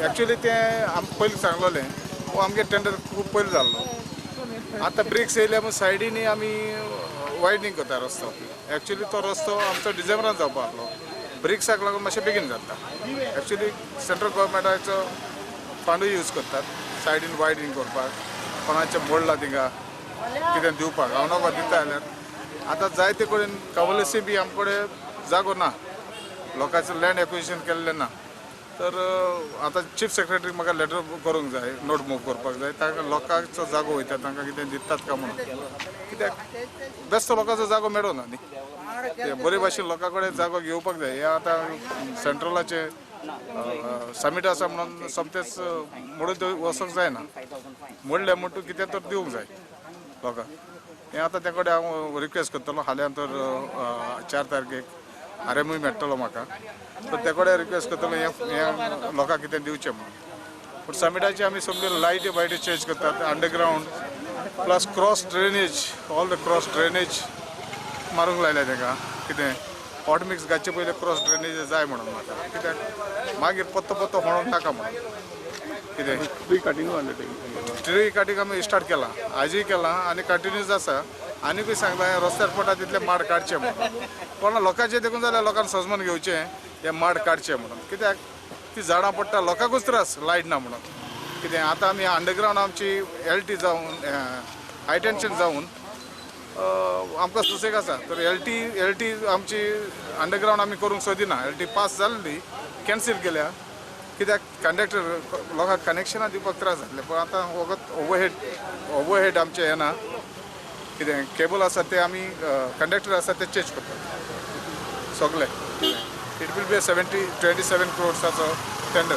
actually ते पयलीं सांगलोलें वो आमगे टेंडर खूब पयलीं जाल्लो आतां ब्रिक्स येयल्या म्हूण सायडीनी आमी वायडनींग करता रस्तो ॲक्च्युली तो रस्तो आमचो डिसेंबरान जावपा आहलो ब्रिक्साक लागून मातशें बेगीन जाता ॲक्च्युली सेंट्रल गव्हर्मेंटाचो फंडूय यूज करतात सायडीन वायडनींग करपाक कोणाचें मोडला थिंगा कितें दिवपाक हांव नोको दिता जाल्यार आतां जायते कडेन कवलेसी बी आमचे कडेन जागो ना लोकांचें लँड एक्विजिशन केल्लें ना तर आतां चीफ सेक्रेटरीक म्हाका लेटर करूंक जाय नोट मूव करपाक जाय ताका लोकांचो जागो वयता तांकां कितें दितात काय म्हणून कित्याक बेस्ट लोकांचो जागो मेळना न्ही बरे भाशेन लोकां कडेन जागो घेवपाक जाय हे आतां सेंट्रलाचे समीट आसा म्हणून सोमतेच मोडून वचोंक जायना मोडले म्हणटू कितें तर दिवंक जाय लोकांक हें आतां ते कडेन हांव रिक्वेस्ट करतलो हाल्यां तर 4 तारखेक आरएमूय मेळटलो म्हाका तर ते कडेन रिक्वेस्ट करतलो हें लोकांक कितें दिवचें म्हणून पूण समिटाची आमी सगळ्यो लायटी बायटी चेंज करतात underground plus cross drainage all the cross drainage मारूंक लायल्या ताका कितें हॉट मिक्स घातचे पयलीं क्रॉस ड्रेनेज जाय म्हणून म्हाका कित्याक मागीर पत्तो पत्तो होणोंक नाका म्हणून कितें ट्री कटींग आमी स्टार्ट केलां आजूय केलां आनी कंटिन्यूस आसा आनीकूय सांगलां रस्त्यार पडटा तितले माड काडचे म्हणून कोणा लोकांचें देखून जाल्यार लोकांनी सजमून घेवचें हे माड काडचे म्हणून कित्याक ती झाडां पडटा लोकांकूच त्रास लायट ना म्हणून कितें आतां आमी अंडरग्रावंड आमची एलटी जावन हाय टेन्शन जावन आमकां सुसेग आसा तर एलटी आमची अंडरग्रावंड आमी करूंक सोदिना एलटी पास जाल्ली कॅन्सील केल्या कित्याक कंडक्टर लोकांक कनेक्शनां दिवपाक त्रास जातले पूण आतां वगत ओवरहेड आमचे येना कितें केबल आसा ते आमी कंडक्टर आसा ते चेंज करतात सगळे it will be 27 crores tender